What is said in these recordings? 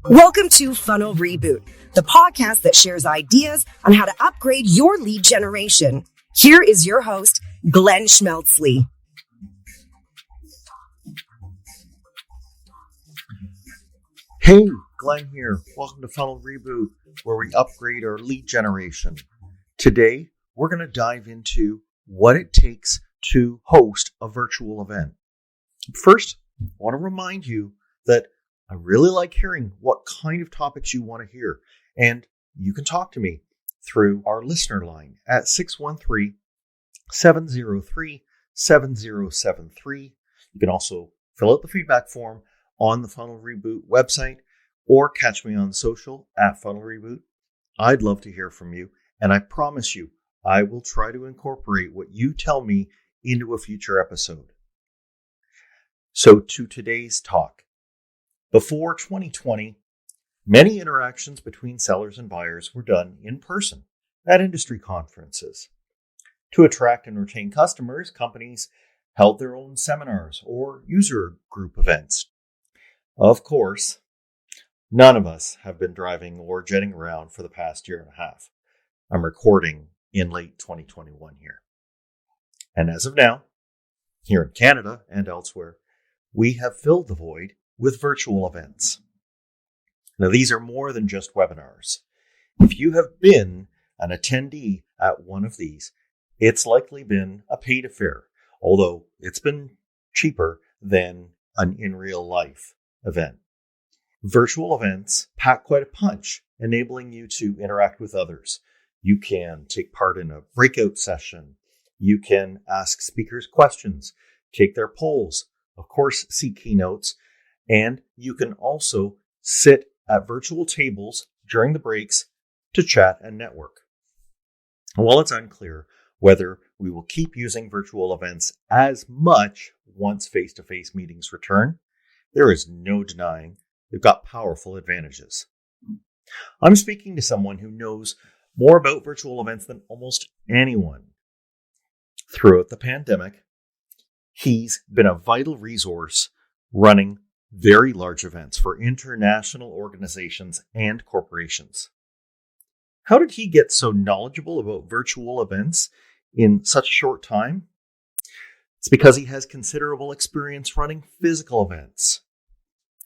Welcome to Funnel Reboot, the podcast that shares ideas on how to upgrade your lead generation. Here is your host, Glenn Schmelzle. Hey, Glenn here. Welcome to Funnel Reboot, where we upgrade our lead generation. Today, we're going to dive into what it takes to host a virtual event. First, I want to remind you that I really like hearing what kind of topics you want to hear, and you can talk to me through our listener line at 613-703-7073. You can also fill out the feedback form on the Funnel Reboot website or catch me on social at Funnel Reboot. I'd love to hear from you, and I promise you, I will try to incorporate what you tell me into a future episode. So to today's talk. Before 2020, many interactions between sellers and buyers were done in person at industry conferences. To attract and retain customers, companies held their own seminars or user group events. Of course, none of us have been driving or jetting around for the past year and a half. I'm recording in late 2021 here. And as of now, here in Canada and elsewhere, we have filled the void with virtual events. Now, these are more than just webinars. If you have been an attendee at one of these, it's likely been a paid affair, although it's been cheaper than an in real life event. Virtual events pack quite a punch, enabling you to interact with others. You can take part in a breakout session. You can ask speakers questions, take their polls, of course, see keynotes, and you can also sit at virtual tables during the breaks to chat and network. While it's unclear whether we will keep using virtual events as much once face-to-face meetings return, there is no denying they've got powerful advantages. I'm speaking to someone who knows more about virtual events than almost anyone. Throughout the pandemic, he's been a vital resource running very large events for international organizations and corporations. How did he get so knowledgeable about virtual events in such a short time? It's because he has considerable experience running physical events.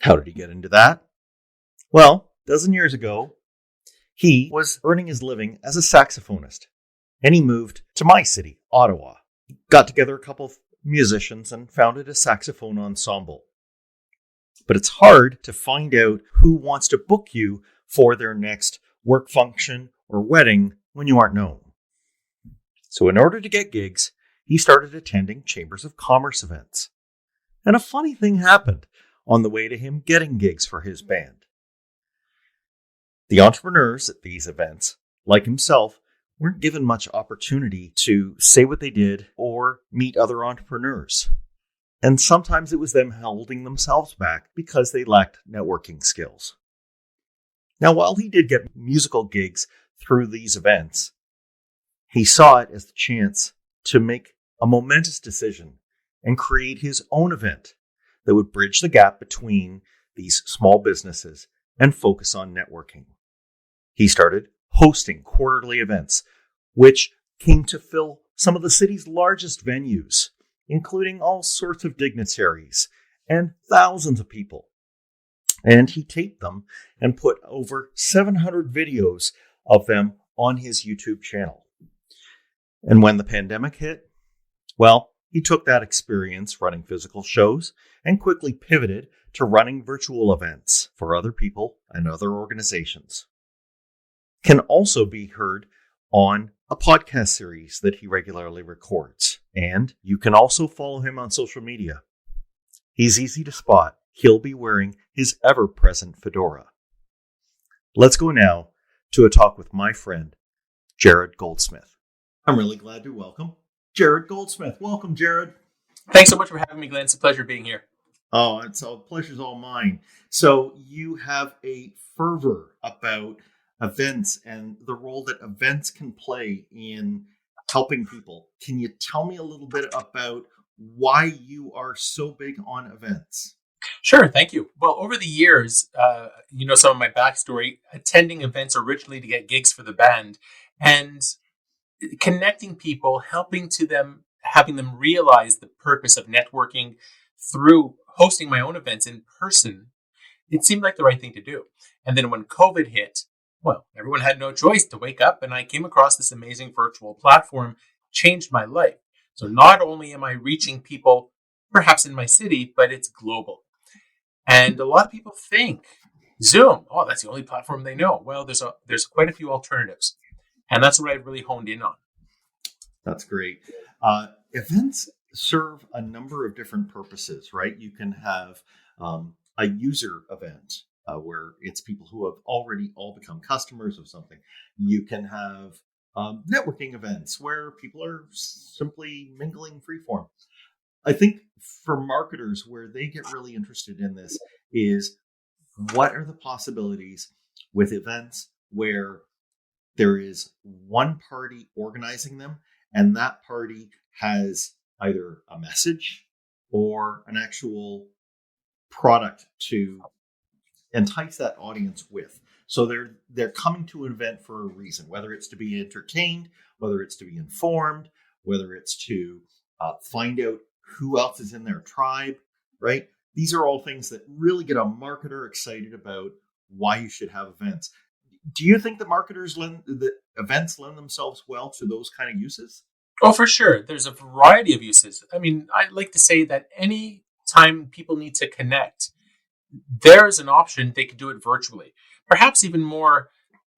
How did he get into that? Well, a dozen years ago, he was earning his living as a saxophonist, and he moved to my city, Ottawa. He got together a couple of musicians and founded a saxophone ensemble. But it's hard to find out who wants to book you for their next work function or wedding when you aren't known. So in order to get gigs, he started attending chambers of commerce events. And a funny thing happened on the way to him getting gigs for his band. The entrepreneurs at these events, like himself, weren't given much opportunity to say what they did or meet other entrepreneurs. And sometimes it was them holding themselves back because they lacked networking skills. Now, while he did get musical gigs through these events, he saw it as the chance to make a momentous decision and create his own event that would bridge the gap between these small businesses and focus on networking. He started hosting quarterly events, which came to fill some of the city's largest venues, including all sorts of dignitaries and thousands of people. And he taped them and put over 700 videos of them on his YouTube channel. And when the pandemic hit, well, he took that experience running physical shows and quickly pivoted to running virtual events for other people and other organizations. Can also be heard on a podcast series that he regularly records. And you can also follow him on social media. He's easy to spot. He'll be wearing his ever-present fedora. Let's go now to a talk with my friend, Jarrod Goldsmith. I'm really glad to welcome Jarrod Goldsmith. Welcome, Jarrod. Thanks so much for having me, Glenn. It's a pleasure being here. Oh, pleasure's all mine. So you have a fervor about events and the role that events can play in helping people. Can you tell me a little bit about why you are so big on events? Sure, thank you. Well, over the years, some of my backstory, attending events originally to get gigs for the band and connecting people, having them realize the purpose of networking through hosting my own events in person, it seemed like the right thing to do. And then when COVID hit, well, everyone had no choice to wake up, and I came across this amazing virtual platform, changed my life. So not only am I reaching people perhaps in my city, but it's global. And a lot of people think Zoom, oh, that's the only platform they know. Well, there's quite a few alternatives. And that's what I really honed in on. That's great. Events serve a number of different purposes, right? You can have a user event where it's people who have already all become customers of something. You can have networking events where people are simply mingling freeform. I think for marketers, where they get really interested in this is what are the possibilities with events where there is one party organizing them, and that party has either a message or an actual product to entice that audience with. So they're coming to an event for a reason, whether it's to be entertained, whether it's to be informed, whether it's to find out who else is in their tribe, right? These are all things that really get a marketer excited about why you should have events. Do you think that events lend themselves well to those kind of uses? Oh, for sure. There's a variety of uses. I mean, I like to say that any time people need to connect, there's an option they could do it virtually. Perhaps even more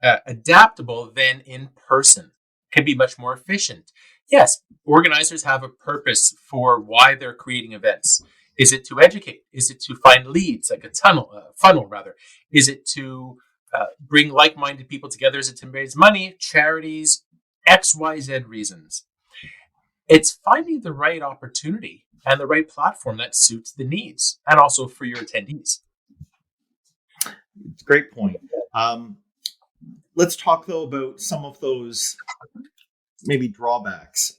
adaptable than in person. Can be much more efficient. Yes, organizers have a purpose for why they're creating events. Is it to educate? Is it to find leads, like a funnel rather? Is it to bring like-minded people together? Is it to raise money, charities, XYZ reasons? It's finding the right opportunity and the right platform that suits the needs, and also for your attendees. It's a great point. Let's talk, though, about some of those maybe drawbacks.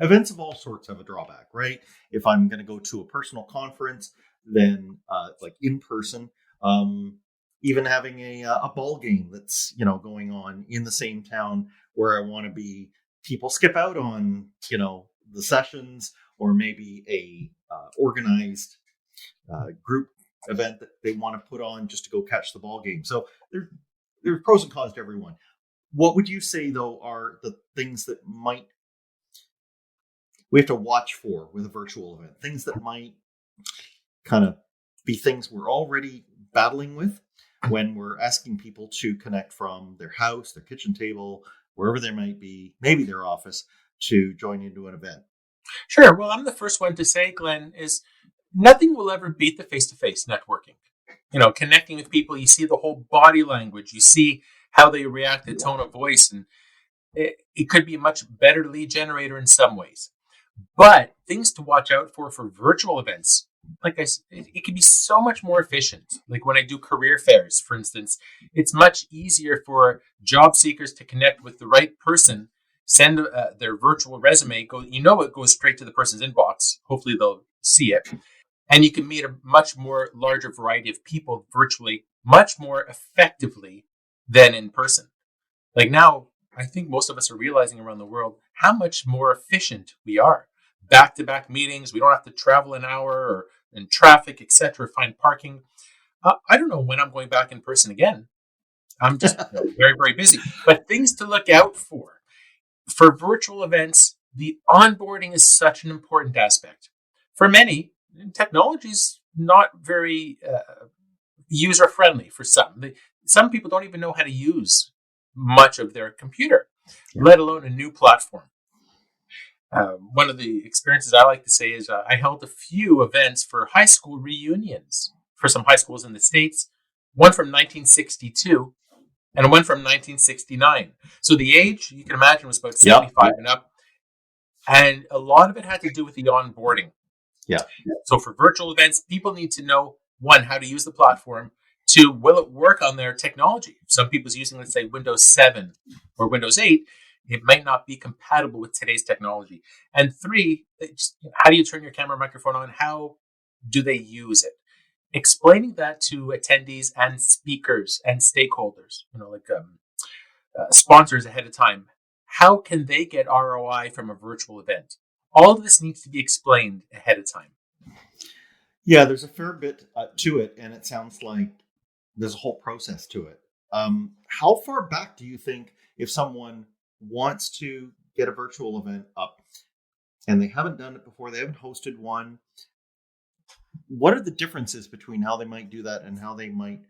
Events of all sorts have a drawback, right? If I'm going to go to a personal conference, then like in person, even having a ball game that's going on in the same town where I want to be, people skip out on the sessions, or maybe a organized group event that they want to put on just to go catch the ball game. So there's pros and cons to everyone. What would you say, though, are the things that we have to watch for with a virtual event? Things that might kind of be things we're already battling with when we're asking people to connect from their house, their kitchen table, wherever they might be, maybe their office, to join into an event. Sure. Well, I'm the first one to say, Glenn, is nothing will ever beat the face-to-face networking. Connecting with people, you see the whole body language, you see how they react, the tone of voice, and it could be a much better lead generator in some ways. But things to watch out for virtual events, like I said, it can be so much more efficient. Like when I do career fairs, for instance, it's much easier for job seekers to connect with the right person, send their virtual resume, it goes straight to the person's inbox. Hopefully they'll see it. And you can meet a much more larger variety of people virtually, much more effectively than in person. Like now, I think most of us are realizing around the world how much more efficient we are. Back-to-back meetings, we don't have to travel an hour or in traffic, etc., find parking. I don't know when I'm going back in person again. I'm just very, very busy. But things to look out for. For virtual events, the onboarding is such an important aspect. For many, technology is not very user-friendly for some. Some people don't even know how to use much of their computer, let alone a new platform. One of the experiences I like to say is I held a few events for high school reunions for some high schools in the States, one from 1962 and one from 1969. So the age, you can imagine, was about 75 and up. And a lot of it had to do with the onboarding. Yeah. So for virtual events, people need to know, one, how to use the platform. Two, will it work on their technology? Some people's using, let's say, Windows 7 or Windows 8. It might not be compatible with today's technology. And three, how do you turn your camera microphone on? How do they use it? explaining that to attendees and speakers and stakeholders, like sponsors ahead of time, how can they get ROI from a virtual event? All of this needs to be explained ahead of time. Yeah, there's a fair bit to it, and it sounds like there's a whole process to it. How far back do you think, if someone wants to get a virtual event up and they haven't done it before, they haven't hosted one, what are the differences between how they might do that and how they might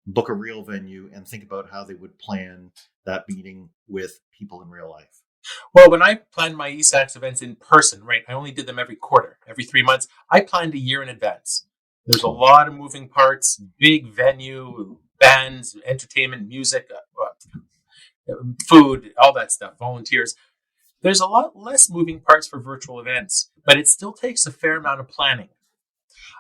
book a real venue and think about how they would plan that meeting with people in real life? Well, when I planned my eSAX events in person, right, I only did them every quarter, every 3 months. I planned a year in advance. There's a lot of moving parts, big venue, bands, entertainment, music, food, all that stuff, volunteers. There's a lot less moving parts for virtual events, but it still takes a fair amount of planning.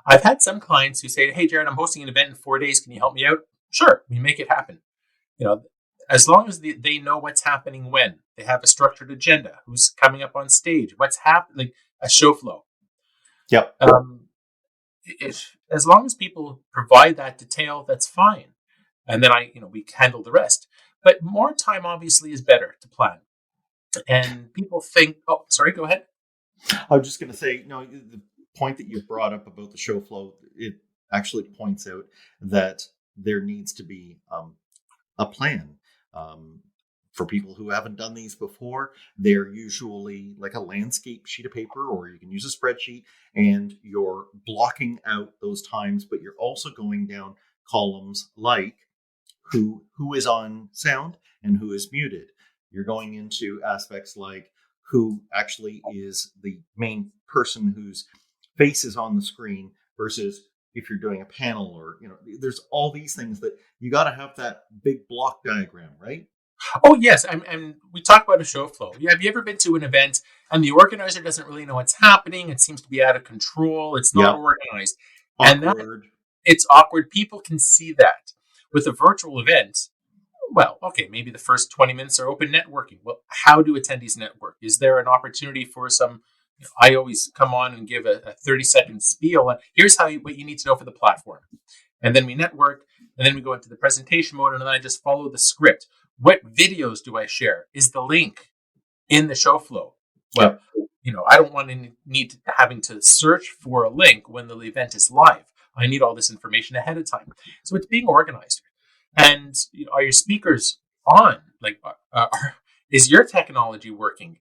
I've had some clients who say, hey, Jarrod, I'm hosting an event in 4 days. Can you help me out? Sure, we make it happen. As long as they know what's happening when. They have a structured agenda, who's coming up on stage, what's happening, a show flow. Yep. As long as people provide that detail, that's fine. And then we handle the rest. But more time obviously is better to plan. And people think, oh, sorry, go ahead. I was just going to say, the point that you brought up about the show flow, it actually points out that there needs to be a plan. For people who haven't done these before, they're usually like a landscape sheet of paper, or you can use a spreadsheet, and you're blocking out those times, but you're also going down columns like who is on sound and who is muted. You're going into aspects like who actually is the main person whose face is on the screen versus if you're doing a panel, or, there's all these things that you got to have that big block diagram, right? Oh, yes. And we talk about a show flow. Have you ever been to an event and the organizer doesn't really know what's happening? It seems to be out of control. It's not organized. Awkward. And it's awkward. People can see that. With a virtual event, well, okay, maybe the first 20 minutes are open networking. Well, how do attendees network? Is there an opportunity for some... I always come on and give a 30-second spiel. Here's what you need to know for the platform. And then we network, and then we go into the presentation mode, and then I just follow the script. What videos do I share? Is the link in the show flow? Well, I don't want to having to search for a link when the event is live. I need all this information ahead of time. So it's being organized. And are your speakers on? Is your technology working?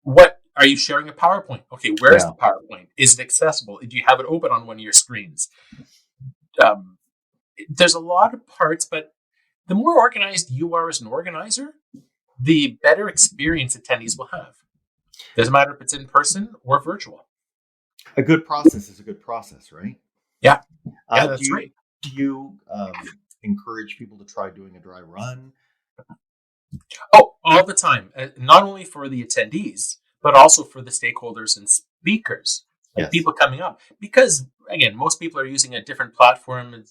What are you sharing a PowerPoint? Okay, where's the PowerPoint? Is it accessible? Do you have it open on one of your screens? There's a lot of parts, but the more organized you are as an organizer, the better experience attendees will have. Doesn't matter if it's in person or virtual. A good process is a good process, right? Yeah, that's right. Do you encourage people to try doing a dry run? Oh, all the time. Not only for the attendees, but also for the stakeholders and speakers, and people coming up. Because, again, most people are using a different platform.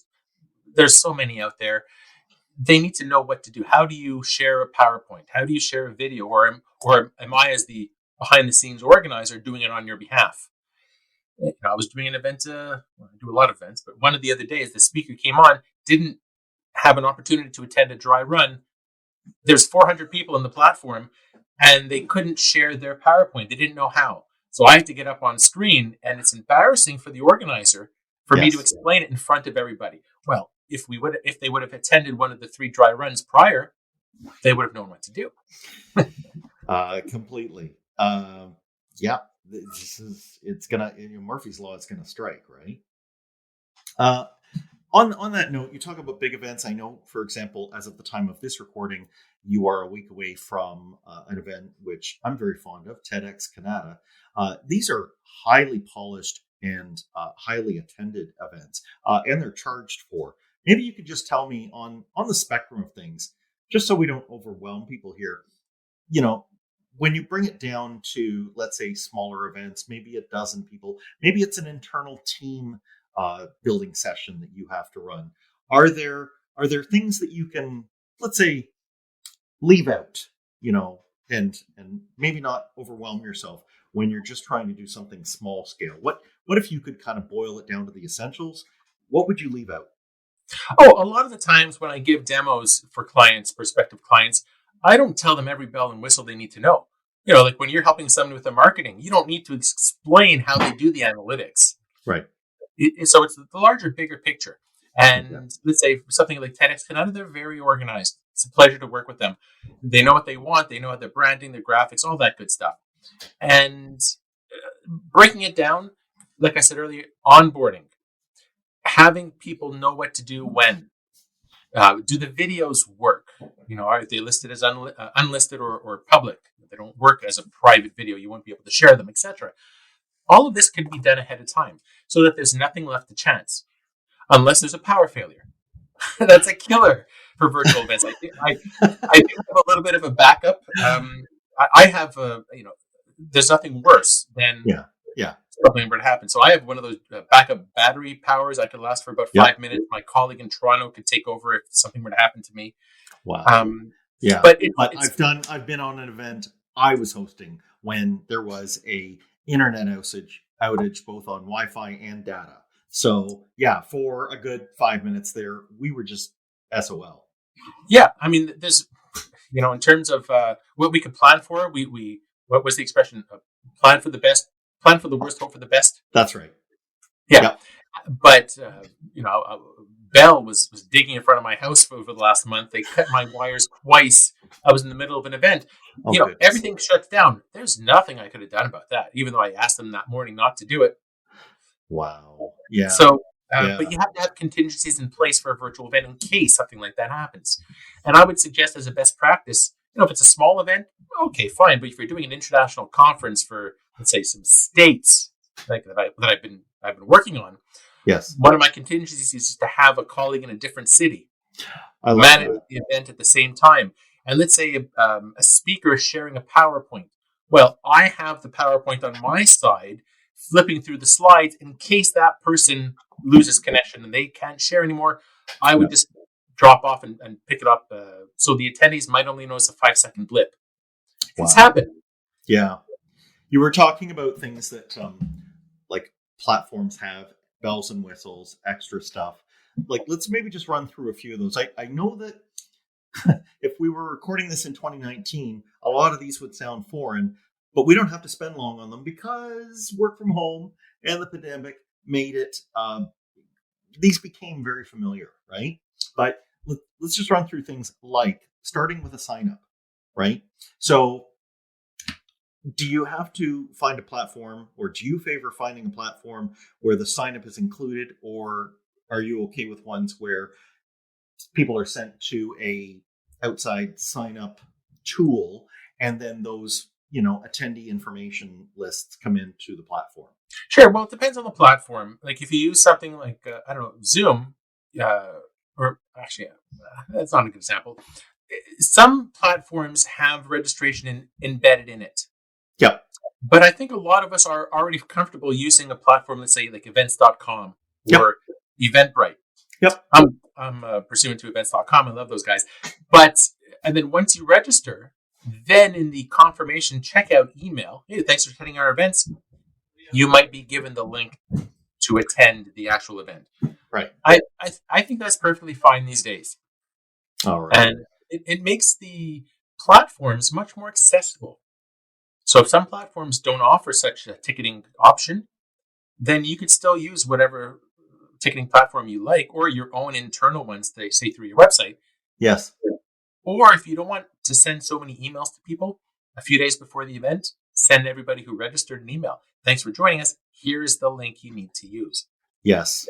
There's so many out there. They need to know what to do. How do you share a PowerPoint? How do you share a video? Or am I, as the behind-the-scenes organizer, doing it on your behalf? I was doing an event, I do a lot of events, but one of the other days, the speaker came on, didn't have an opportunity to attend a dry run. There's 400 people on the platform, and they couldn't share their PowerPoint. They didn't know how. So I had to get up on screen, and it's embarrassing for the organizer for me to explain it in front of everybody. Well, if they would have attended one of the 3 dry runs prior, they would have known what to do. Completely. It's gonna, Murphy's Law is gonna strike, right? On that note, you talk about big events. I know, for example, as of the time of this recording, you are a week away from an event which I'm very fond of, TEDx Canada. These are highly polished and highly attended events, and they're charged for. Maybe you could just tell me on the spectrum of things, just so we don't overwhelm people here. When you bring it down to, let's say, smaller events, maybe a dozen people, maybe it's an internal team building session that you have to run. Are there things that you can, let's say, leave out, and maybe not overwhelm yourself when you're just trying to do something small scale? What if you could kind of boil it down to the essentials what would you leave out? Oh, a lot of the times when I give demos for clients, prospective clients, I don't tell them every bell and whistle they need to know. Like when you're helping someone with their marketing, you don't need to explain how they do the analytics. Right. So it's the larger, bigger picture. And let's say for something like TEDx Canada, they're very organized. It's a pleasure to work with them. They know what they want. They know their branding, their graphics, all that good stuff. And breaking it down, like I said earlier, onboarding, having people know what to do when. Do the videos work? Are they listed as unlisted or public? If they don't work as a private video, you won't be able to share them, etc. All of this can be done ahead of time so that there's nothing left to chance, unless there's a power failure. That's a killer for virtual events. I do have a little bit of a backup. I have there's nothing worse than something were to happen. So I have one of those backup battery powers. I could last for about 5 minutes. My colleague in Toronto could take over if something were to happen to me. Wow. But I've been on an event I was hosting when there was a internet outage both on Wi-Fi and data. So for a good 5 minutes there, we were just SOL. Yeah, I mean, there's, in terms of what we could plan for, we what was the expression? Plan for the best, plan for the worst, hope for the best. That's right. Yeah. But Bell was digging in front of my house for over the last month. They cut my wires twice. I was in the middle of an event. Everything shuts down. There's nothing I could have done about that, even though I asked them that morning not to do it. Wow. Yeah. So, but you have to have contingencies in place for a virtual event in case something like that happens. And I would suggest as a best practice, if it's a small event, okay, fine. But if you're doing an international conference for, let's say, some states like that I've been working on, yes, one of my contingencies is to have a colleague in a different city manage the event at the same time. And let's say a speaker is sharing a PowerPoint. Well, I have the PowerPoint on my side, flipping through the slides in case that person loses connection and they can't share anymore. I would just drop off and pick it up. So the attendees might only notice a 5-second blip. It's happened. Yeah. You were talking about things that like platforms have, bells and whistles, extra stuff. Like, let's maybe just run through a few of those. I know that if we were recording this in 2019, a lot of these would sound foreign, but we don't have to spend long on them because work from home and the pandemic made it, these became very familiar, right? But let's just run through things like starting with a sign up, right? So do you have to find a platform, or do you favor finding a platform where the sign up is included, or are you okay with ones where people are sent to a outside sign up tool and then those, attendee information lists come into the platform? Sure. Well, it depends on the platform. Like if you use something like, Zoom, or actually, that's not a good example. Some platforms have registration embedded in it. Yeah. But I think a lot of us are already comfortable using a platform, let's say like events.com or Eventbrite. Yep. I'm pursuant to events.com. I love those guys. And then once you register, then in the confirmation checkout email, hey, thanks for attending our events, you might be given the link to attend the actual event. Right. I think that's perfectly fine these days. All right. And it makes the platforms much more accessible. So if some platforms don't offer such a ticketing option, then you could still use whatever ticketing platform you like, or your own internal ones, they say through your website. Yes. Or if you don't want to send so many emails to people, a few days before the event, send everybody who registered an email. Thanks for joining us. Here's the link you need to use. Yes.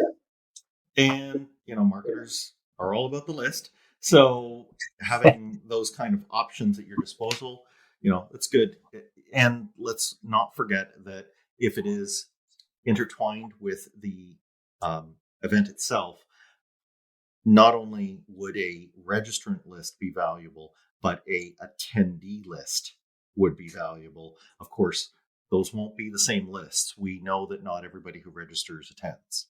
And, marketers are all about the list. So having those kind of options at your disposal, it's good. And let's not forget that if it is intertwined with the event itself, not only would a registrant list be valuable, but a attendee list would be valuable. Of course, those won't be the same lists. We know that not everybody who registers attends.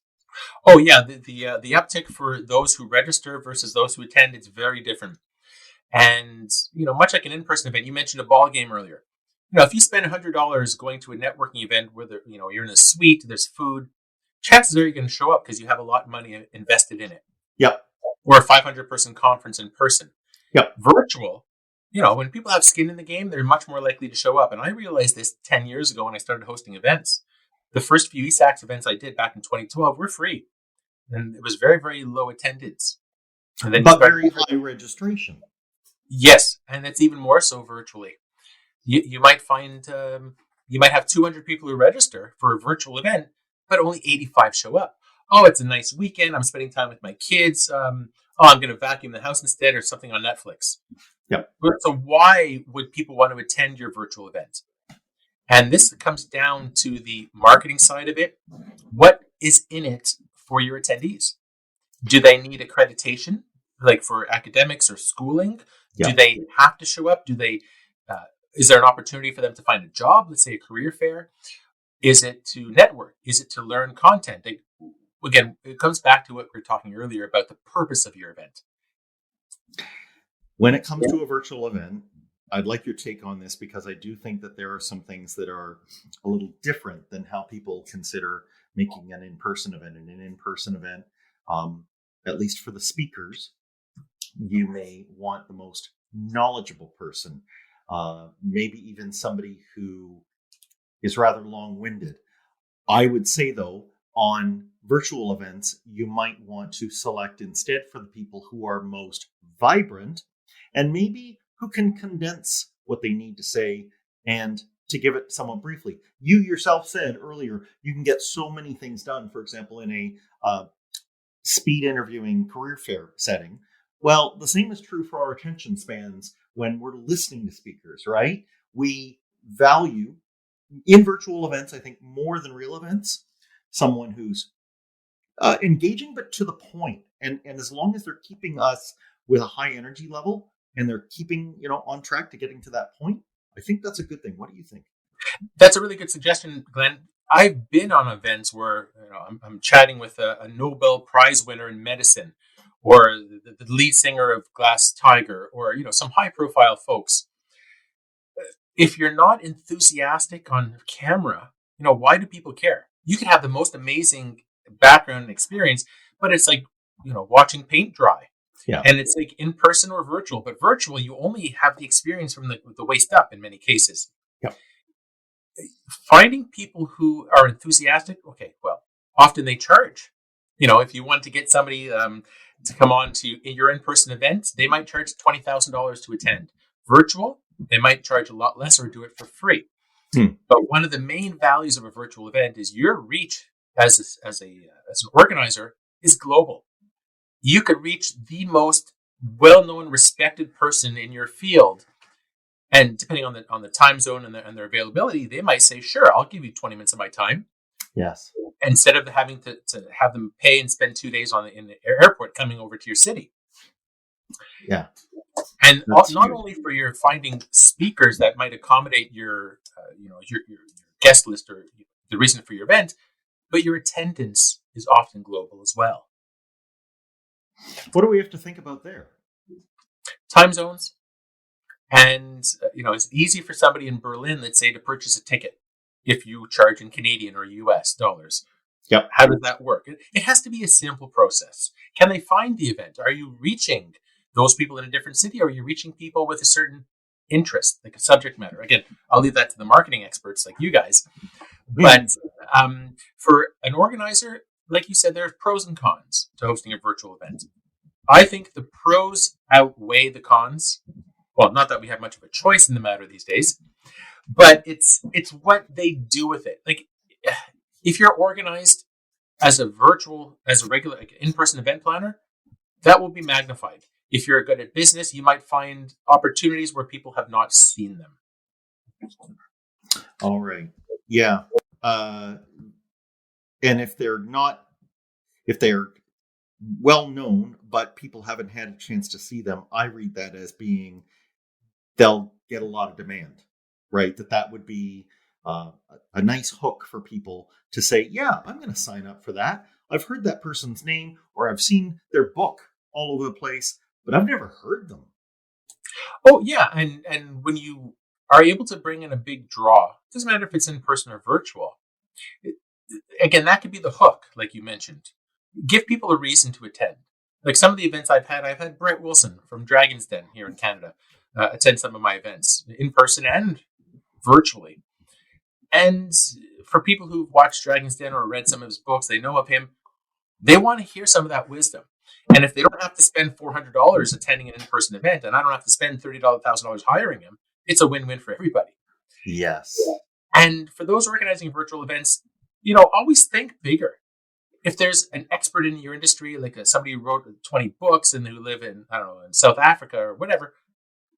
Oh yeah, the uptick for those who register versus those who attend, it's very different. And much like an in-person event, you mentioned a ball game earlier. If you spend $100 going to a networking event where you're in a suite, there's food, chances are you're going to show up because you have a lot of money invested in it. Yep. Or a 500-person conference in person. Yep. Virtual, when people have skin in the game, they're much more likely to show up. And I realized this 10 years ago when I started hosting events. The first few eSAX events I did back in 2012 were free. And it was very, very low attendance. And then but very high registration. Yes. And it's even more so virtually. You might find, you might have 200 people who register for a virtual event, but only 85 show up. Oh, it's a nice weekend. I'm spending time with my kids. I'm going to vacuum the house instead, or something on Netflix. Yep. So why would people want to attend your virtual event? And this comes down to the marketing side of it. What is in it for your attendees? Do they need accreditation, like for academics or schooling? Yep. Do they have to show up? Is there an opportunity for them to find a job? Let's say a career fair. Is it to network? Is it to learn content? Again, it comes back to what we were talking earlier about the purpose of your event. When it comes to a virtual event, I'd like your take on this, because I do think that there are some things that are a little different than how people consider making an in-person event. And an in-person event, at least for the speakers, you may want the most knowledgeable person, maybe even somebody who is rather long-winded. I would say, though, on virtual events, you might want to select instead for the people who are most vibrant and maybe who can condense what they need to say and to give it somewhat briefly. You yourself said earlier, you can get so many things done, for example, in a speed interviewing career fair setting. Well, the same is true for our attention spans when we're listening to speakers, right? We value, in virtual events, I think more than real events, someone who's engaging, but to the point. And as long as they're keeping us with a high energy level and they're keeping, on track to getting to that point, I think that's a good thing. What do you think? That's a really good suggestion, Glenn. I've been on events where I'm chatting with a Nobel Prize winner in medicine, or the lead singer of Glass Tiger, or some high profile folks. If you're not enthusiastic on camera, why do people care? You can have the most amazing background and experience, but it's like, watching paint dry. Yeah. And it's like in person or virtual, but virtual, you only have the experience from the waist up in many cases. Yeah. Finding people who are enthusiastic, okay, well, often they charge. If you want to get somebody to come on to your in-person event, they might charge $20,000 to attend. Virtual, they might charge a lot less or do it for free. But one of the main values of a virtual event is your reach as an organizer is global. You could reach the most well-known, respected person in your field, and depending on the time zone and their availability, they might say, "Sure, I'll give you 20 minutes of my time." Yes. Instead of having to have them pay and spend 2 days in the airport coming over to your city. Yeah. And not only for your finding speakers that might accommodate your guest list or the reason for your event, but your attendance is often global as well. What do we have to think about there? Time zones. And, it's easy for somebody in Berlin, let's say, to purchase a ticket if you charge in Canadian or US dollars. Yep. How does that work? It has to be a simple process. Can they find the event? Are you reaching those people in a different city? Or are you reaching people with a certain interest, like a subject matter? Again, I'll leave that to the marketing experts like you guys. But for an organizer, like you said, there's pros and cons to hosting a virtual event. I think the pros outweigh the cons. Well, not that we have much of a choice in the matter these days, but it's what they do with it. Like, if you're organized as a regular, like, in-person event planner, that will be magnified. If you're good at business, you might find opportunities where people have not seen them. All right. Yeah. And if they're well known, but people haven't had a chance to see them, I read that as being they'll get a lot of demand, right? That would be a nice hook for people to say, yeah, I'm going to sign up for that. I've heard that person's name, or I've seen their book all over the place, but I've never heard them. Oh, yeah. And when you are able to bring in a big draw, it doesn't matter if it's in person or virtual. again, that could be the hook, like you mentioned. Give people a reason to attend. Like some of the events I've had Brett Wilson from Dragon's Den here in Canada attend some of my events in person and virtually. And for people who've watched Dragon's Den or read some of his books, they know of him. They want to hear some of that wisdom. And if they don't have to spend $400 attending an in-person event, and I don't have to spend $30,000 hiring him, it's a win-win for everybody. Yes. And for those organizing virtual events, always think bigger. If there's an expert in your industry, like somebody who wrote 20 books and who live in, I don't know, in South Africa or whatever,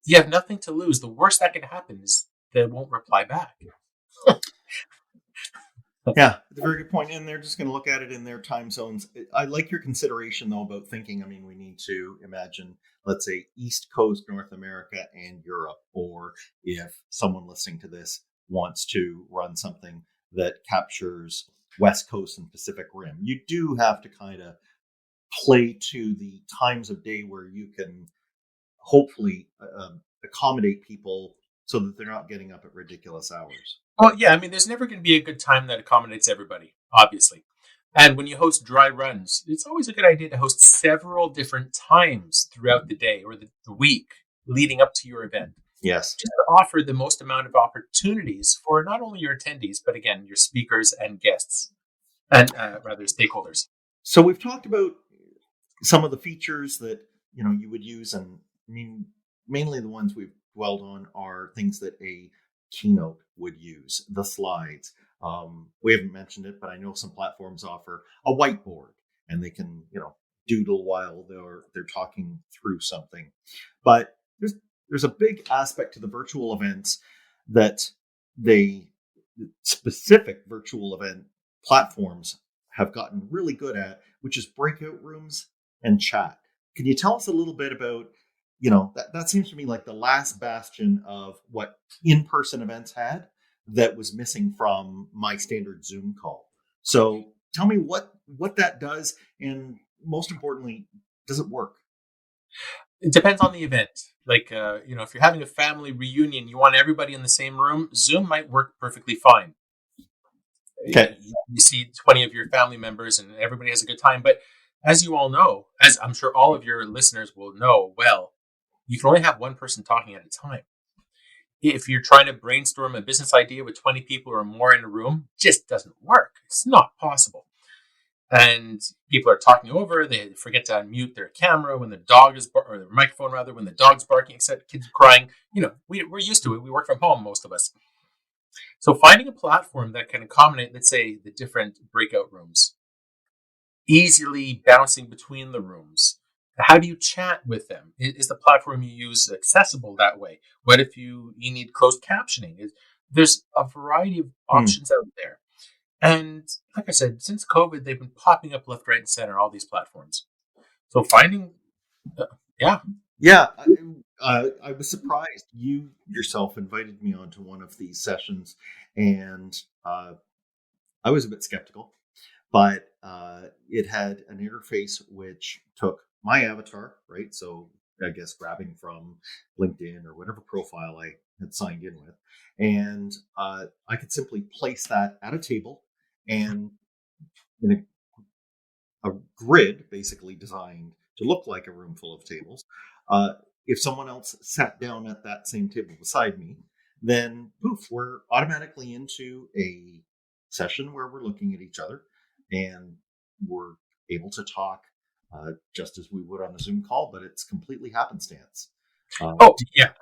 you have nothing to lose. The worst that can happen is they won't reply back. Yeah, it's a very good point. And they're just going to look at it in their time zones. I like your consideration, though, about thinking, we need to imagine, let's say, East Coast, North America, and Europe. Or if someone listening to this wants to run something that captures West Coast and Pacific Rim, you do have to kind of play to the times of day where you can hopefully accommodate people so that they're not getting up at ridiculous hours. Well, yeah, there's never going to be a good time that accommodates everybody, obviously. And when you host dry runs, it's always a good idea to host several different times throughout the day or the week leading up to your event. Yes. Just to offer the most amount of opportunities for not only your attendees, but again, your speakers and guests, and rather stakeholders. So we've talked about some of the features that, you would use. And mainly the ones we've dwelled on are things that a keynote would use, the slides. We haven't mentioned it, but I know some platforms offer a whiteboard and they can, doodle while they're talking through something. But there's a big aspect to the virtual events that specific virtual event platforms have gotten really good at, which is breakout rooms and chat. Can you tell us a little bit about, that seems to me like the last bastion of what in-person events had that was missing from my standard Zoom call. So tell me what that does, and most importantly, does it work? It depends on the event. Like, if you're having a family reunion, you want everybody in the same room, Zoom might work perfectly fine. Okay. You see 20 of your family members and everybody has a good time. But as you all know, as I'm sure all of your listeners will know well, you can only have one person talking at a time. If you're trying to brainstorm a business idea with 20 people or more in a room, it just doesn't work. It's not possible. And people are talking over, they forget to unmute their camera when the dog is, or their microphone rather, when the dog's barking, except kids are crying. We're used to it. We work from home, most of us. So finding a platform that can accommodate, let's say, the different breakout rooms, easily bouncing between the rooms. How do you chat with them? Is the platform you use accessible that way? What if you need closed captioning? There's a variety of options out there. And like I said, since COVID, they've been popping up left, right, and center, all these platforms. So finding, Yeah, I was surprised. You yourself invited me onto one of these sessions, and I was a bit skeptical, but it had an interface which took my avatar, right? So I guess grabbing from LinkedIn or whatever profile I had signed in with, and I could simply place that at a table and in a grid basically designed to look like a room full of tables. If someone else sat down at that same table beside me, then poof, we're automatically into a session where we're looking at each other and we're able to talk just as we would on a Zoom call, but it's completely happenstance. Yeah.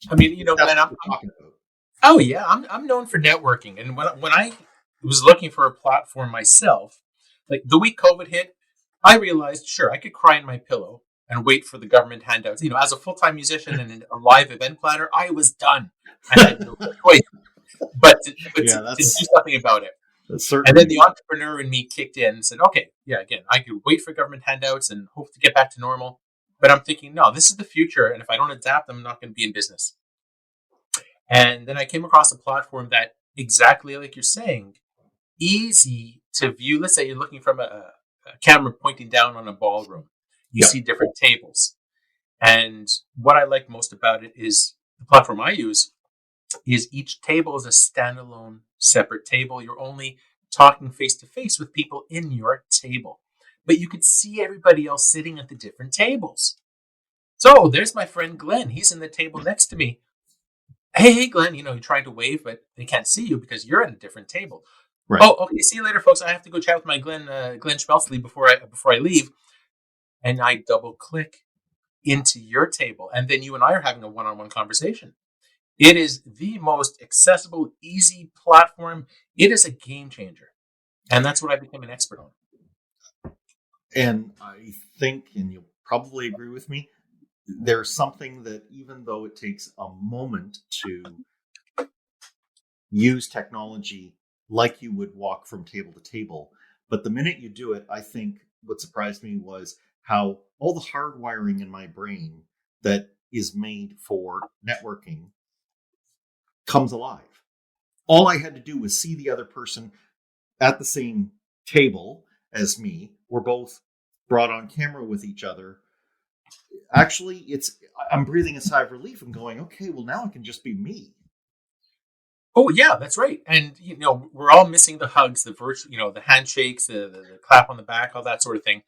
Glenn, I'm talking about. Oh yeah, I'm known for networking, and when I was looking for a platform myself, like the week COVID hit, I realized, sure, I could cry in my pillow and wait for the government handouts. As a full-time musician and a live event planner, I was done. I had no choice but to do something about it. And then the entrepreneur in me kicked in and said, okay, yeah, again, I could wait for government handouts and hope to get back to normal. But I'm thinking, no, this is the future. And if I don't adapt, I'm not going to be in business. And then I came across a platform that, exactly like you're saying, easy to view. Let's say you're looking from a camera pointing down on a ballroom. You see different tables. And what I like most about it is the platform I use is each table is a standalone separate table. You're only talking face to face with people in your table. But you could see everybody else sitting at the different tables. So there's my friend Glenn. He's in the table next to me. Hey, Glenn, you're trying to wave, but they can't see you because you're at a different table. Right. Oh, okay. See you later, folks. I have to go chat with my Glenn Schmelzle before I leave. And I double click into your table. And then you and I are having a one-on-one conversation. It is the most accessible, easy platform. It is a game changer. And that's what I became an expert on. And I think, and you'll probably agree with me, there's something that even though it takes a moment to use technology like you would walk from table to table, but the minute you do it, I think what surprised me was how all the hardwiring in my brain that is made for networking comes alive. All I had to do was see the other person at the same table as me. We're both brought on camera with each other. Actually, I'm breathing a sigh of relief and going, okay, well, now it can just be me. Oh, yeah, that's right. And, we're all missing the hugs, the virtual, the handshakes, the clap on the back, all that sort of thing.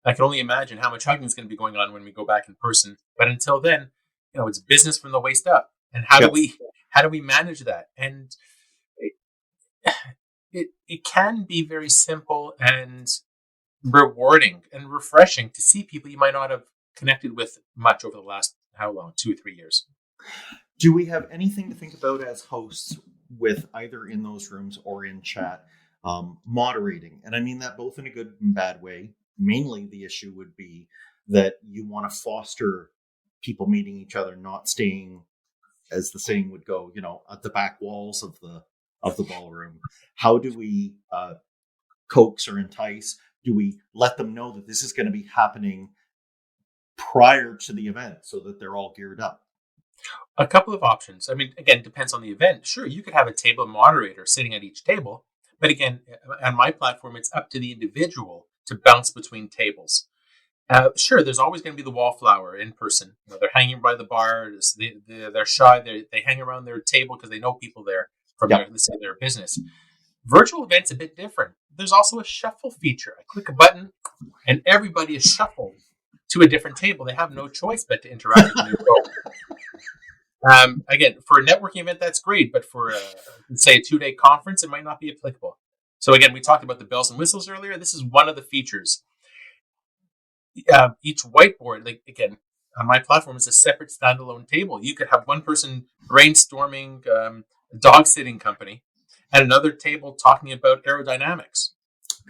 I can only imagine how much hugging is going to be going on when we go back in person. But until then, it's business from the waist up. And how do we manage that? And it can be very simple and rewarding and refreshing to see people you might not have connected with much over the last, how long, 2 or 3 years. Do we have anything to think about as hosts with either in those rooms or in chat, moderating? And I mean that both in a good and bad way. Mainly the issue would be that you want to foster people meeting each other, not staying, as the saying would go, at the back walls of the ballroom. How do we coax or entice? Do we let them know that this is going to be happening prior to the event so that they're all geared up? A couple of options. I mean, again, depends on the event. Sure, you could have a table moderator sitting at each table. But again, on my platform, it's up to the individual to bounce between tables. Sure, there's always going to be the wallflower in person. They're hanging by the bar. They're shy. They hang around their table because they know people there from their business. Virtual events a bit different. There's also a shuffle feature. I click a button, and everybody is shuffled to a different table. They have no choice but to interact with you. Again, for a networking event, that's great. But for, say, a 2-day conference, it might not be applicable. So again, we talked about the bells and whistles earlier. This is one of the features. Each whiteboard, on my platform, is a separate standalone table. You could have one person brainstorming a dog sitting company and another table talking about aerodynamics.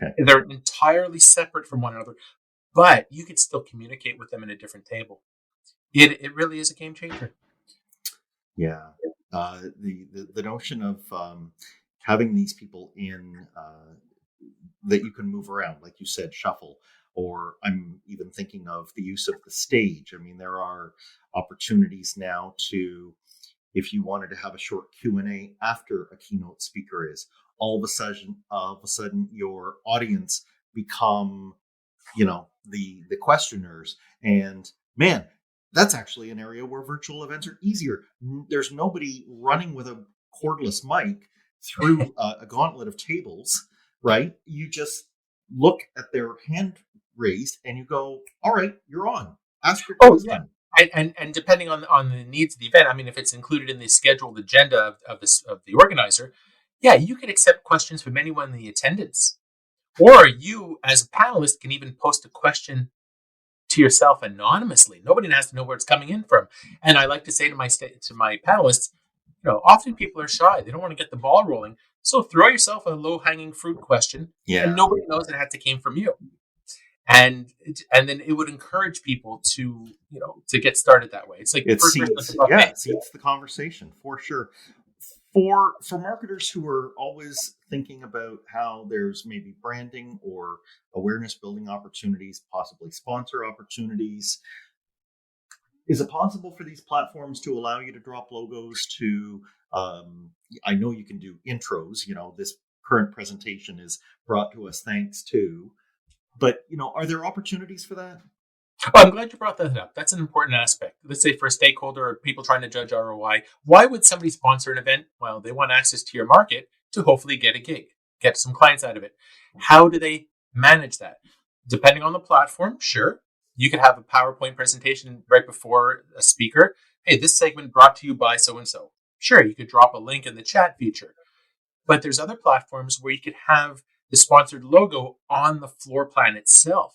Okay. They're entirely separate from one another, but you could still communicate with them in a different table. It really is a game changer. Yeah. The notion of having these people in that you can move around, like you said, shuffle, or I'm even thinking of the use of the stage. I mean, there are opportunities now to, if you wanted to have a short Q&A after a keynote speaker is, all of a sudden your audience become, the questioners. And man, that's actually an area where virtual events are easier. There's nobody running with a cordless mic through a gauntlet of tables, right? You just look at their hand raised and you go, all right, you're on. Ask your question. Yeah. And depending on the needs of the event, I mean, if it's included in the scheduled agenda of the organizer, yeah, you can accept questions from anyone in the attendance. Or you, as a panelist, can even post a question to yourself anonymously. Nobody has to know where it's coming in from. And I like to say to my panelists, often people are shy. They don't want to get the ball rolling. So throw yourself a low-hanging fruit question, and nobody knows that it came from you. And then it would encourage people to get started that way. It's like it seeds the conversation for sure. For marketers who are always thinking about how there's maybe branding or awareness building opportunities, possibly sponsor opportunities, is it possible for these platforms to allow you to drop logos to, I know you can do intros, this current presentation is brought to us thanks to, but, are there opportunities for that? Oh, I'm glad you brought that up. That's an important aspect. Let's say for a stakeholder or people trying to judge ROI, why would somebody sponsor an event? Well, they want access to your market to hopefully get a gig. get some clients out of it. How do they manage that? Depending on the platform, sure. You could have a PowerPoint presentation right before a speaker. Hey, this segment brought to you by so-and-so. Sure, you could drop a link in the chat feature. But there's other platforms where you could have the sponsored logo on the floor plan itself.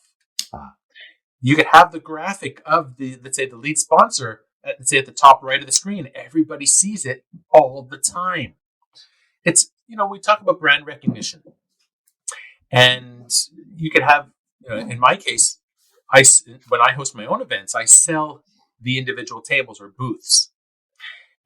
You could have the graphic of let's say the lead sponsor, let's say at the top right of the screen. Everybody sees it all the time. It's, we talk about brand recognition. And you could have, in my case, when I host my own events, I sell the individual tables or booths.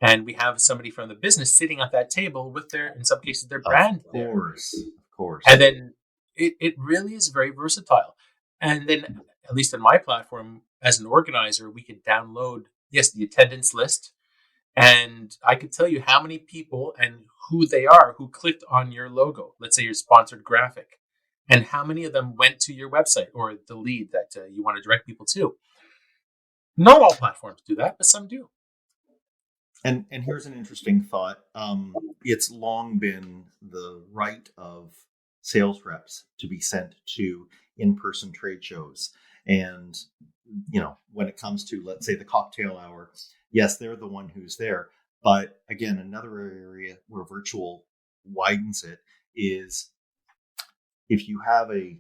And we have somebody from the business sitting at that table with in some cases, their brand. Of course. And then it really is very versatile. And then, at least in my platform, as an organizer, we could download, the attendance list. And I could tell you how many people and who they are who clicked on your logo, let's say your sponsored graphic, and how many of them went to your website or the lead that you want to direct people to. Not all platforms do that, but some do. And here's an interesting thought. It's long been the right of sales reps to be sent to in-person trade shows. And, when it comes to, let's say, the cocktail hour, yes, they're the one who's there. But again, another area where virtual widens it is if you have a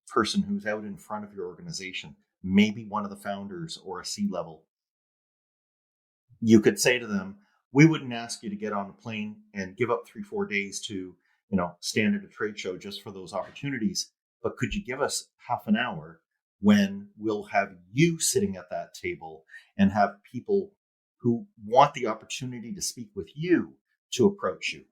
person who's out in front of your organization, maybe one of the founders or a C-level, you could say to them, we wouldn't ask you to get on a plane and give up 3-4 days to, stand at a trade show just for those opportunities. But could you give us half an hour when we'll have you sitting at that table and have people who want the opportunity to speak with you to approach you?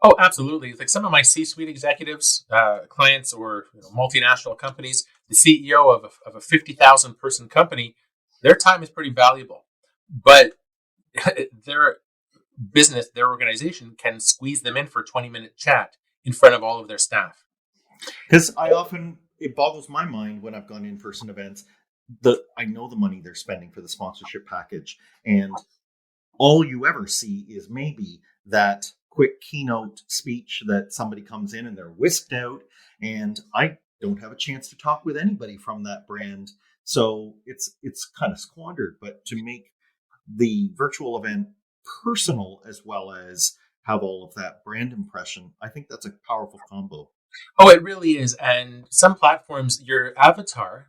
Oh, absolutely. Like some of my C-suite executives, clients, or multinational companies, the CEO of a 50,000 person company, their time is pretty valuable. But their business, their organization can squeeze them in for a 20-minute chat in front of all of their staff. Because it boggles my mind when I've gone in-person events, I know the money they're spending for the sponsorship package. And all you ever see is maybe that quick keynote speech that somebody comes in and they're whisked out. And I don't have a chance to talk with anybody from that brand. So it's kind of squandered. But to make the virtual event personal as well as have all of that brand impression, I think that's a powerful combo. Oh, it really is. And some platforms, your avatar,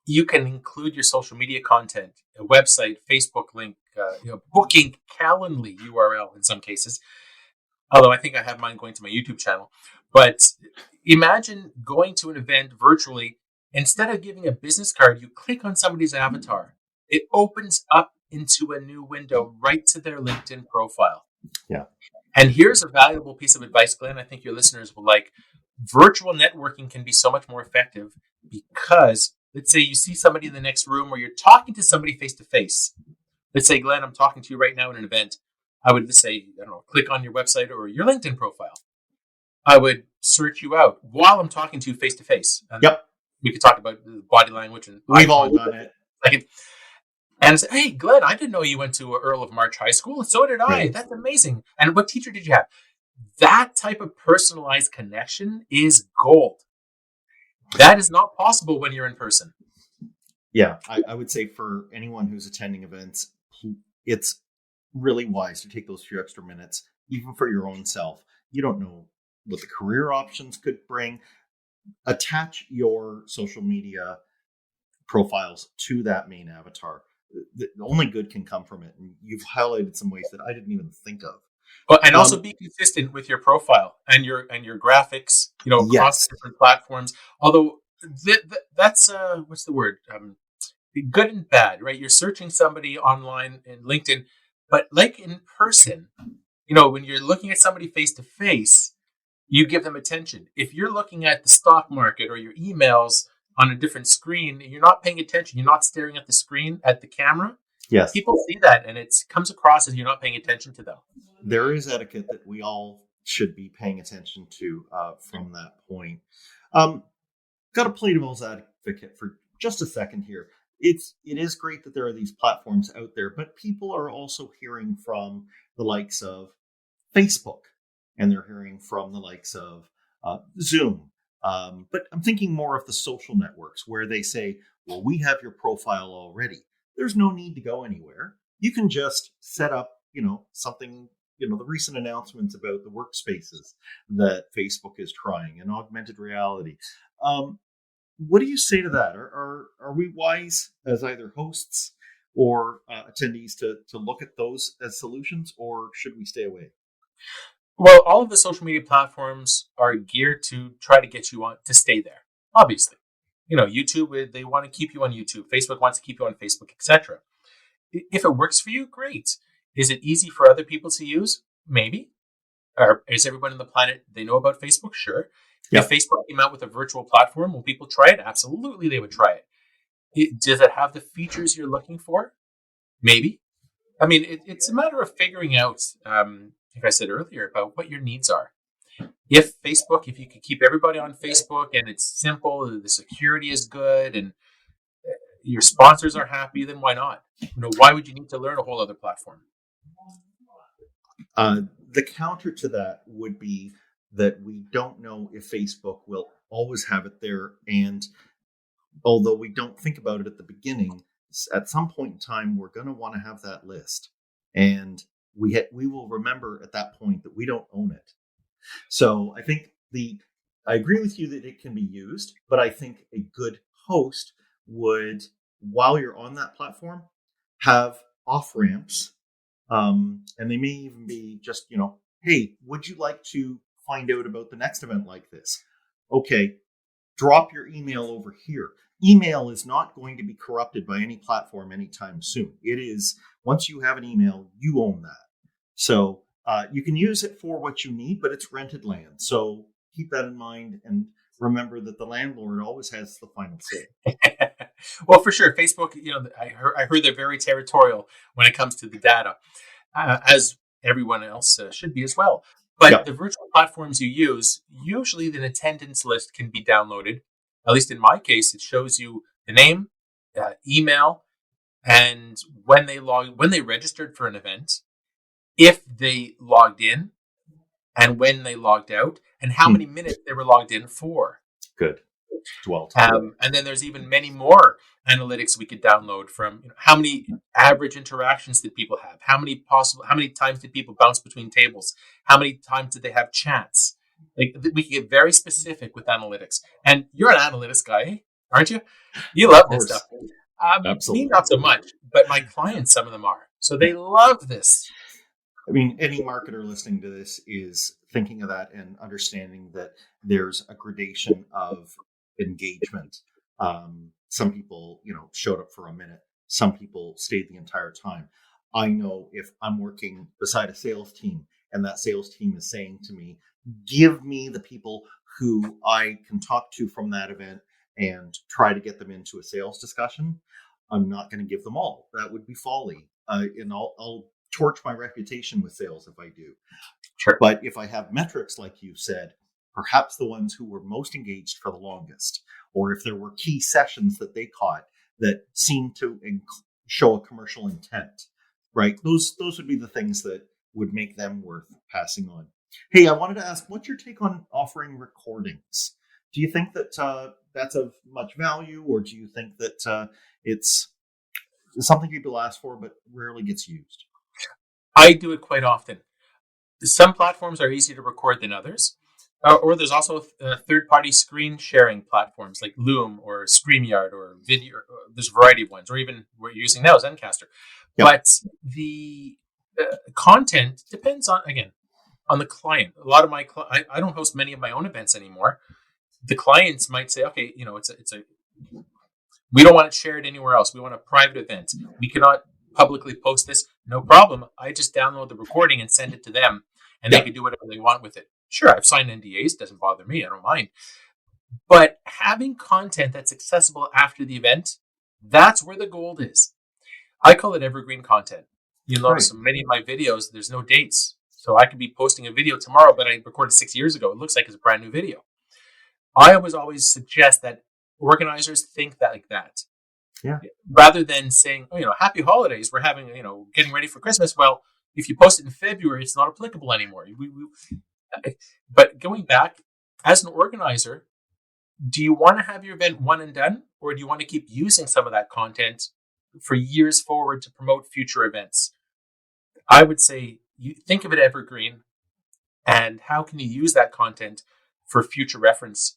you can include your social media content, a website, Facebook link, booking, Calendly URL in some cases. Although I think I have mine going to my YouTube channel. But imagine going to an event virtually. Instead of giving a business card, you click on somebody's avatar. It opens up into a new window right to their LinkedIn profile. Yeah. And here's a valuable piece of advice, Glenn, I think your listeners will like. Virtual networking can be so much more effective because, let's say you see somebody in the next room or you're talking to somebody face to face. Let's say, Glenn, I'm talking to you right now in an event. I would just say, click on your website or your LinkedIn profile. I would search you out while I'm talking to you face to face. Yep. We could talk about body language. And we've all done it. And I said, hey, Glenn, I didn't know you went to Earl of March High School. So did I. Right. That's amazing. And what teacher did you have? That type of personalized connection is gold. That is not possible when you're in person. Yeah, I would say for anyone who's attending events, it's really wise to take those few extra minutes, even for your own self. You don't know what the career options could bring. Attach your social media profiles to that main avatar. The only good can come from it. And you've highlighted some ways that I didn't even think of. Well, and also be consistent with your profile and your graphics, across different platforms. Although that's what's the word? Good and bad, right? You're searching somebody online in LinkedIn, but like in person, when you're looking at somebody face to face, you give them attention. If you're looking at the stock market or your emails on a different screen, you're not paying attention. You're not staring at the screen, at the camera. Yes. People see that and it comes across as you're not paying attention to them. There is etiquette that we all should be paying attention to from that point. Got to play devil's advocate for just a second here. It is great that there are these platforms out there, but people are also hearing from the likes of Facebook and they're hearing from the likes of Zoom. But I'm thinking more of the social networks where they say, well, we have your profile already. There's no need to go anywhere. You can just set up, something, the recent announcements about the workspaces that Facebook is trying and augmented reality. What do you say to that? Are we wise as either hosts or attendees to look at those as solutions, or should we stay away? Well, all of the social media platforms are geared to try to get you on to stay there. Obviously, YouTube, they want to keep you on YouTube. Facebook wants to keep you on Facebook, etc. If it works for you, great. Is it easy for other people to use? Maybe. Or is everyone on the planet, they know about Facebook? Sure. Yep. If Facebook came out with a virtual platform, will people try it? Absolutely, they would try it. Does it have the features you're looking for? Maybe. I mean, it's a matter of figuring out, like I said earlier, about what your needs are. If you could keep everybody on Facebook and it's simple, the security is good, and your sponsors are happy, then why not? Why would you need to learn a whole other platform? The counter to that would be that we don't know if Facebook will always have it there. And although we don't think about it at the beginning, at some point in time, we're going to want to have that list. And we will remember at that point that we don't own it. So I think I agree with you that it can be used, but I think a good host would, while you're on that platform, have off ramps. And they may even be just, hey, would you like to find out about the next event like this? Okay, drop your email over here. Email is not going to be corrupted by any platform anytime soon. It is, once you have an email, you own that. So you can use it for what you need, but it's rented land. So keep that in mind and remember that the landlord always has the final say. Well, for sure. Facebook, I heard they're very territorial when it comes to the data, as everyone else should be as well. But The virtual platforms you use, usually the attendance list can be downloaded. At least in my case, it shows you the name, email, and when they registered for an event, if they logged in, and when they logged out, and how many minutes they were logged in for. Good. Well done. And then there's even many more analytics we could download from how many average interactions did people have, how many times did people bounce between tables, how many times did they have chats. Like, we can get very specific with analytics. And you're an analytics guy, aren't you? You love this stuff. Absolutely. Me, not so much, but my clients, some of them are. So they love this. I mean, any marketer listening to this is thinking of that and understanding that there's a gradation of engagement. Some people, showed up for a minute. Some people stayed the entire time. I know if I'm working beside a sales team and that sales team is saying to me, give me the people who I can talk to from that event and try to get them into a sales discussion, I'm not going to give them all. That would be folly. And I'll torch my reputation with sales if I do. Sure. But if I have metrics, like you said, perhaps the ones who were most engaged for the longest, or if there were key sessions that they caught that seemed to show a commercial intent, right? Those would be the things that would make them worth passing on. Hey, I wanted to ask, what's your take on offering recordings? Do you think that that's of much value, or do you think that it's something people ask for but rarely gets used? I do it quite often. Some platforms are easier to record than others. Or there's also third-party screen sharing platforms like Loom or StreamYard or video. There's a variety of ones, or even what you're using now is Zencaster. Yep. But the content depends on the client. A lot of my I don't host many of my own events anymore. The clients might say, okay, we don't want it shared anywhere else. We want a private event. We cannot publicly post this. No problem. I just download the recording and send it to them, and they can do whatever they want with it. Sure, I've signed NDAs. Doesn't bother me. I don't mind. But having content that's accessible after the event, that's where the gold is. I call it evergreen content. You'll notice in many of my videos, there's no dates. So I could be posting a video tomorrow, but I recorded 6 years ago. It looks like it's a brand new video. I always suggest that organizers think that like that. Yeah. Rather than saying, happy holidays, we're having, getting ready for Christmas. Well, if you post it in February, it's not applicable anymore. But going back, as an organizer, do you want to have your event one and done, or do you want to keep using some of that content for years forward to promote future events? I would say you think of it evergreen, and how can you use that content for future reference,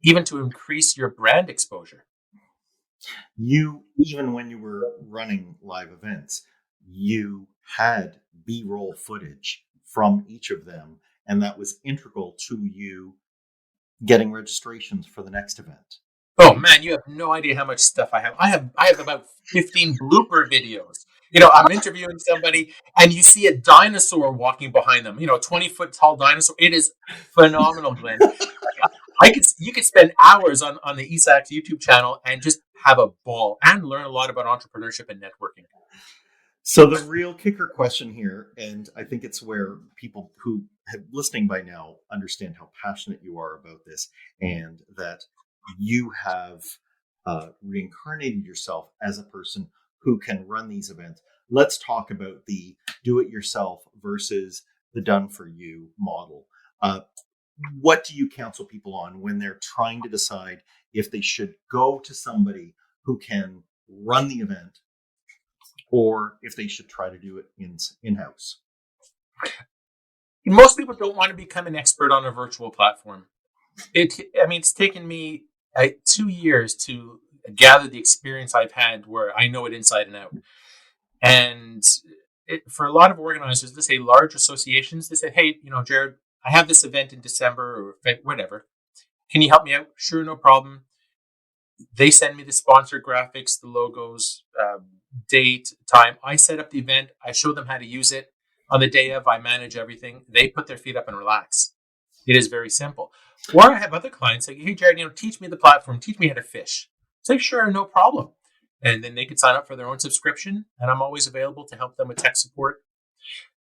even to increase your brand exposure? Even when you were running live events, you had B-roll footage from each of them, and that was integral to you getting registrations for the next event. Oh man, you have no idea how much stuff I have. I have about 15 blooper videos. I'm interviewing somebody and you see a dinosaur walking behind them, 20-foot tall dinosaur. It is phenomenal, Glenn. You could spend hours on the eSAX YouTube channel and just have a ball and learn a lot about entrepreneurship and networking. So the real kicker question here, and I think it's where people who have listening by now understand how passionate you are about this, and that you have reincarnated yourself as a person who can run these events. Let's talk about the do-it-yourself versus the done-for-you model. What do you counsel people on when they're trying to decide if they should go to somebody who can run the event, or if they should try to do it in-house? Most people don't want to become an expert on a virtual platform. It's taken me 2 years to gather the experience I've had where I know it inside and out. And for a lot of organizers, they say large associations, they say, hey, Jarrod, I have this event in December or whatever. Can you help me out? Sure, no problem. They send me the sponsor graphics, the logos, date, time. I set up the event. I show them how to use it. On the day of, I manage everything. They put their feet up and relax. It is very simple. Or I have other clients say, hey, Jarrod, teach me the platform. Teach me how to fish. Say, sure, no problem. And then they could sign up for their own subscription. And I'm always available to help them with tech support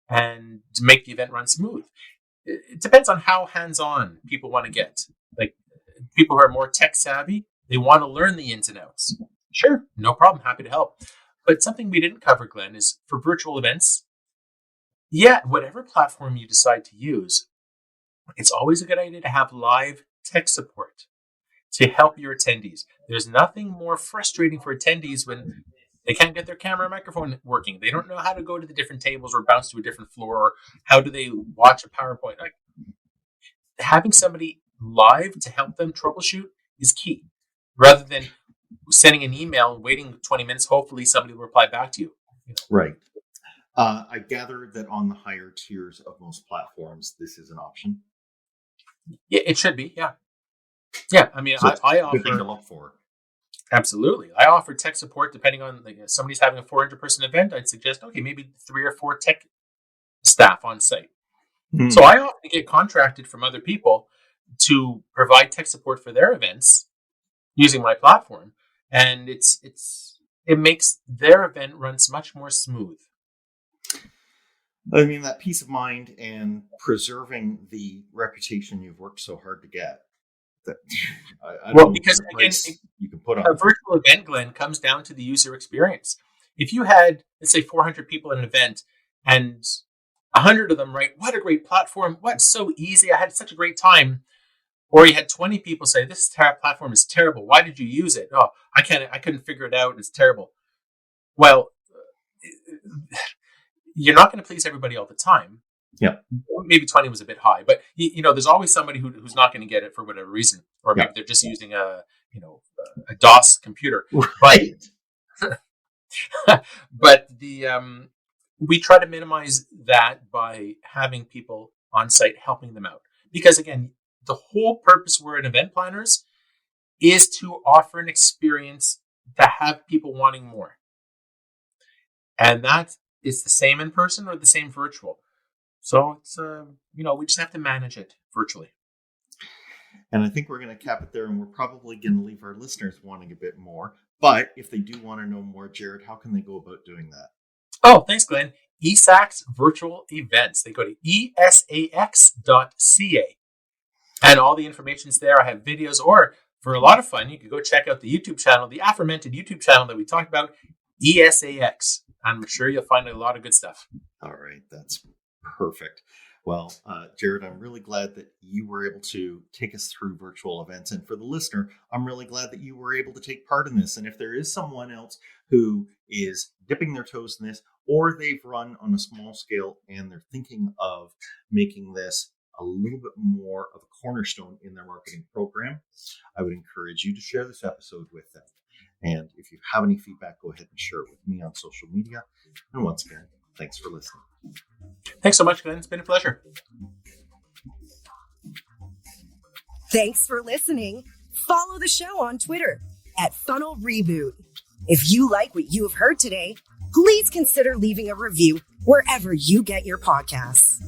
and to make the event run smooth. It depends on how hands-on people want to get. Like people who are more tech savvy, they want to learn the ins and outs. Sure, no problem. Happy to help. But something we didn't cover, Glenn, is for virtual events, whatever platform you decide to use, it's always a good idea to have live tech support to help your attendees. There's nothing more frustrating for attendees when they can't get their camera and microphone working. They don't know how to go to the different tables or bounce to a different floor, or how do they watch a PowerPoint. Having somebody live to help them troubleshoot is key, rather than sending an email and waiting 20 minutes. Hopefully somebody will reply back to you. Right. I gather that on the higher tiers of most platforms, this is an option. Yeah, it should be. Yeah. Yeah. So I offer. Good thing to look for. Absolutely. I offer tech support depending on, if somebody's having a 400-person event, I'd suggest, maybe 3 or 4 tech staff on site. Mm-hmm. So I often get contracted from other people to provide tech support for their events using my platform. And it makes their event runs much more smooth. That peace of mind and preserving the reputation you've worked so hard to get. Because again, you can put on a virtual event, Glenn, comes down to the user experience. If you had, let's say, 400 people in an event and 100 of them write, what a great platform, what's so easy, I had such a great time. Or you had 20 people say, this platform is terrible, why did you use it? Oh, I couldn't figure it out, it's terrible. Well, you're not going to please everybody all the time. Yeah. Maybe 20 was a bit high, but there's always somebody who's not going to get it for whatever reason, or maybe they're just using a DOS computer. Right. But we try to minimize that by having people on site helping them out, because again, the whole purpose we're in event planners is to offer an experience to have people wanting more, and that is the same in person or the same virtual. So it's, we just have to manage it virtually. And I think we're going to cap it there, and we're probably going to leave our listeners wanting a bit more. But if they do want to know more, Jarrod, how can they go about doing that? Oh, thanks, Glenn. eSAX virtual events. They go to eSAX.ca. And all the information's there. I have videos, or for a lot of fun, you can go check out the YouTube channel, the aforementioned YouTube channel that we talked about, eSAX. I'm sure you'll find a lot of good stuff. All right. That's perfect. Well, Jarrod, I'm really glad that you were able to take us through virtual events. And for the listener, I'm really glad that you were able to take part in this. And if there is someone else who is dipping their toes in this, or they've run on a small scale and they're thinking of making this a little bit more of a cornerstone in their marketing program, I would encourage you to share this episode with them. And if you have any feedback, go ahead and share it with me on social media. And once again, thanks for listening. Thanks so much, Glenn. It's been a pleasure. Thanks for listening. Follow the show on Twitter at Funnel Reboot. If you like what you have heard today, please consider leaving a review wherever you get your podcasts.